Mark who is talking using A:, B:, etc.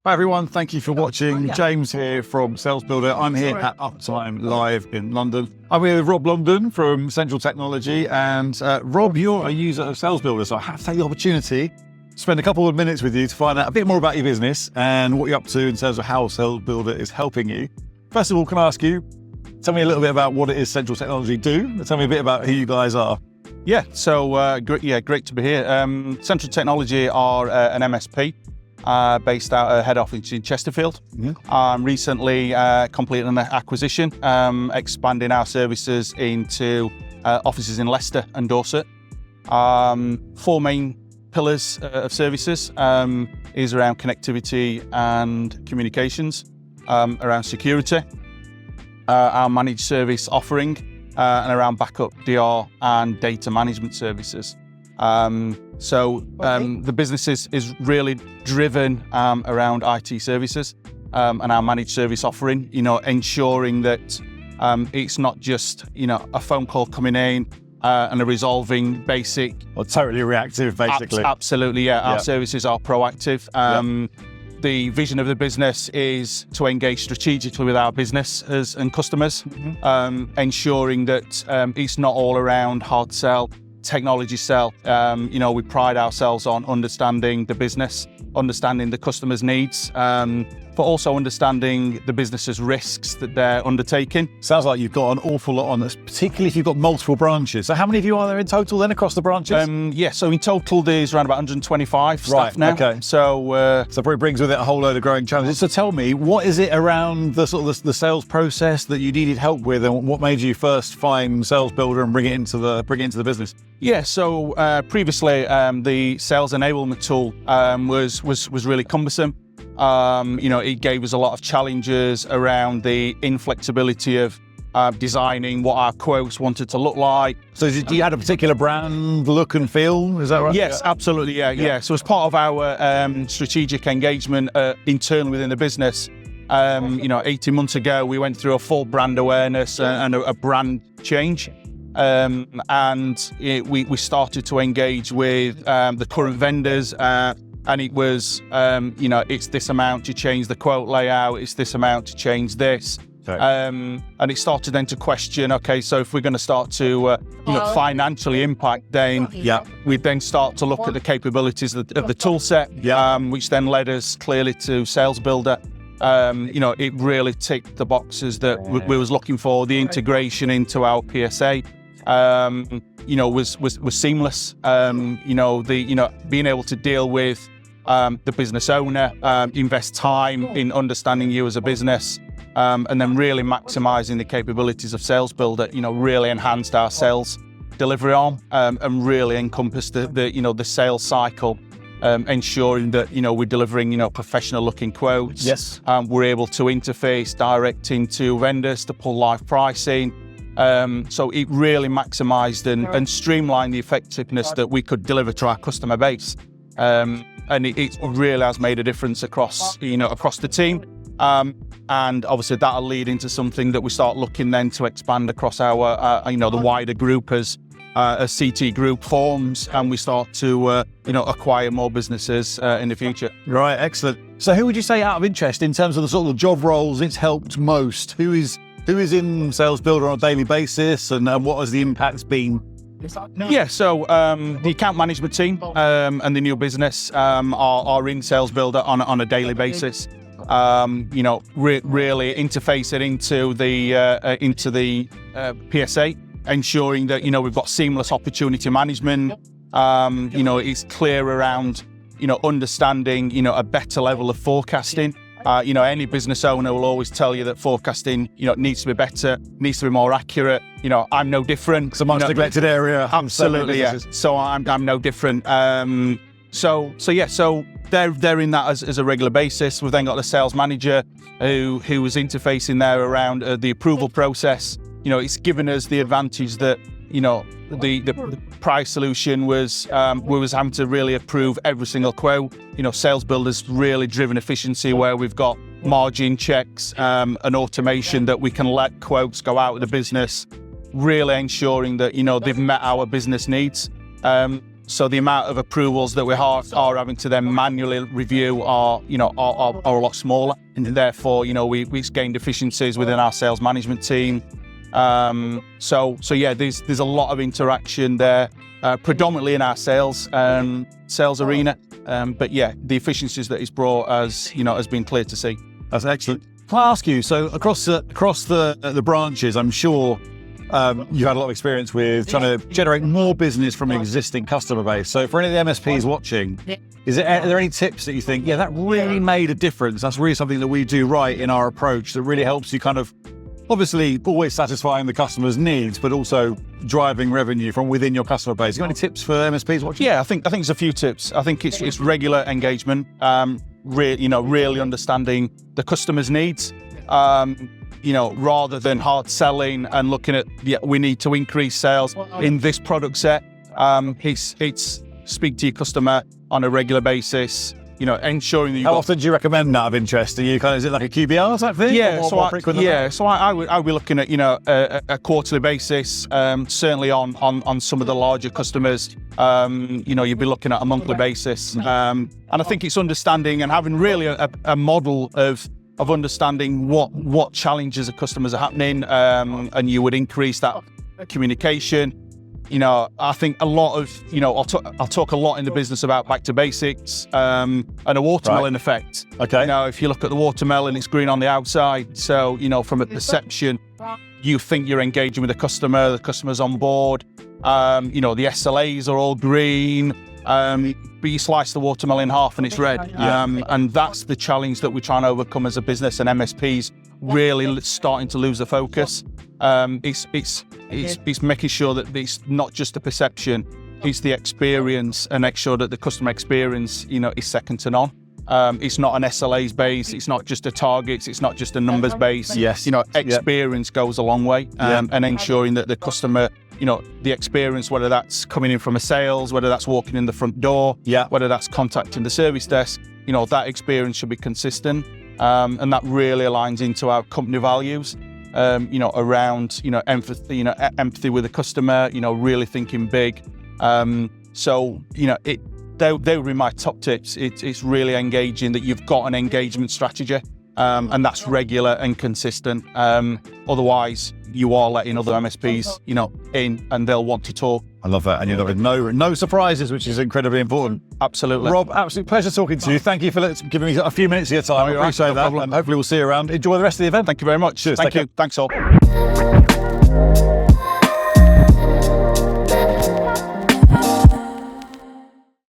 A: Hi everyone, thank you for watching. James here from Salesbuildr. I'm here at Uptime Live in London. I'm here with Rob Longden from Central Technology, and Rob, you're a user of Salesbuildr, so I have to take the opportunity to spend a couple of minutes with you to find out a bit more about your business and what you're up to in terms of how Salesbuildr is helping you. First of all, can I ask you, tell me a little bit about what it is Central Technology do? Tell me a bit about who you guys are.
B: Yeah, so great to be here. Central Technology are an MSP. Based out of head office in Chesterfield. Recently completed an acquisition, expanding our services into offices in Leicester and Dorset. 4 main pillars of services is around connectivity and communications, around security, our managed service offering, and around backup, DR and data management services. The business is really driven around IT services and our managed service offering, ensuring that it's not just, a phone call coming in and a resolving basic.
A: Or totally reactive, basically.
B: Absolutely, yeah. Our services are proactive. The vision of the business is to engage strategically with our business and customers, ensuring that it's not all around hard sell, technology sell. We pride ourselves on understanding the business, understanding the customer's needs, but also understanding the business's risks that they're undertaking.
A: Sounds like you've got an awful lot on this, particularly if you've got multiple branches. So how many of you are there in total then across the branches?
B: So in total there's around about 125 staff now.
A: Okay.
B: So
A: probably brings with it a whole load of growing challenges. So tell me, what is it around the sort of the sales process that you needed help with, and what made you first find Salesbuildr and bring it into the business?
B: Yeah, so previously the sales enablement tool was really cumbersome. It gave us a lot of challenges around the inflexibility of designing what our quotes wanted to look like.
A: So do you had a particular brand look and feel? Is that right?
B: Yes, absolutely, yeah. So as part of our strategic engagement internally within the business, 18 months ago, we went through a full brand awareness and a brand change. We started to engage with the current vendors, and it was, it's this amount to change the quote layout, it's this amount to change this.
A: Okay.
B: And it started then to question, okay, so if we're going to start to, financially impact, then we then start to look at the capabilities of the tool set, which then led us clearly to Salesbuildr. It really ticked the boxes that we was looking for. The integration into our PSA, was seamless. Being able to deal with the business owner, invest time in understanding you as a business, and then really maximising the capabilities of Salesbuildr, really enhanced our sales delivery arm, and really encompassed the sales cycle, ensuring that, we're delivering, professional looking quotes.
A: Yes.
B: We're able to interface direct into vendors to pull live pricing. So it really maximised and streamlined the effectiveness that we could deliver to our customer base. And it really has made a difference across the team. And obviously that'll lead into something that we start looking then to expand across our, the wider group as CT group forms, and we start to, acquire more businesses in the future.
A: Right, excellent. So who would you say, out of interest, in terms of the sort of job roles it's helped most? Who is in Salesbuildr on a daily basis, and what has the impacts been?
B: Yeah, so the account management team and the new business are in Salesbuildr on a daily basis. Really interfacing into the PSA, ensuring that we've got seamless opportunity management. It's clear around understanding a better level of forecasting. Any business owner will always tell you that forecasting, needs to be better, needs to be more accurate. I'm no different.
A: It's the most neglected area.
B: Absolutely, yeah. So I'm no different. So they're in that as a regular basis. We've then got the sales manager who was interfacing there around the approval process. It's given us the advantage that the price solution was we was having to really approve every single quote. Salesbuildr's really driven efficiency where we've got margin checks and automation that we can let quotes go out of the business, really ensuring that they've met our business needs. So the amount of approvals that we are having to then manually review are a lot smaller, and therefore we've gained efficiencies within our sales management team. So yeah, there's a lot of interaction there, predominantly in our sales arena. But yeah, the efficiencies that it's brought has been clear to see.
A: That's excellent. Can I ask you, so across the branches, I'm sure you've had a lot of experience with trying to generate more business from an existing customer base. So for any of the MSPs watching, are there any tips that you think, yeah, that really made a difference? That's really something that we do right in our approach that really helps you kind of, obviously, always satisfying the customer's needs, but also driving revenue from within your customer base. You got any tips for MSPs watching?
B: Yeah, I think there's a few tips. I think it's regular engagement, really understanding the customer's needs. Rather than hard selling and looking at, we need to increase sales in this product set. It's speak to your customer on a regular basis. Ensuring that you.
A: How often do you recommend that of interest? Are you is it like a QBR type thing?
B: Yeah,
A: So
B: I would be looking at a quarterly basis. Certainly on some of the larger customers, you'd be looking at a monthly basis. And I think it's understanding and having really a model of understanding what challenges of customers are happening, and you would increase that communication. I think a lot of, I'll talk a lot in the business about back to basics, and a watermelon effect.
A: Okay.
B: If you look at the watermelon, it's green on the outside. So, from a perception, you think you're engaging with the customer's on board. The SLAs are all green. But you slice the watermelon in half and it's red. And that's the challenge that we're trying to overcome as a business, and MSPs really starting to lose the focus. It's making sure that it's not just the perception, it's the experience, and make sure that the customer experience, is second to none. It's not an SLAs base, it's not just a targets, it's not just a numbers base.
A: Yes.
B: Experience goes a long way, and ensuring that the customer, the experience, whether that's coming in from a sales, whether that's walking in the front door, whether that's contacting the service desk, that experience should be consistent. And that really aligns into our company values, around, empathy with the customer, really thinking big. They would be my top tips. It's really engaging, that you've got an engagement strategy, and that's regular and consistent. Otherwise, you are letting other MSPs, in, and they'll want to talk.
A: I love that. And you're not no surprises, which is incredibly important.
B: Absolutely.
A: Rob, absolute pleasure talking to you. Thank you for giving me a few minutes of your time. I appreciate that. And hopefully we'll see you around. Enjoy the rest of the event.
B: Thank you very much.
A: Cheers.
B: Thank you. Thanks all.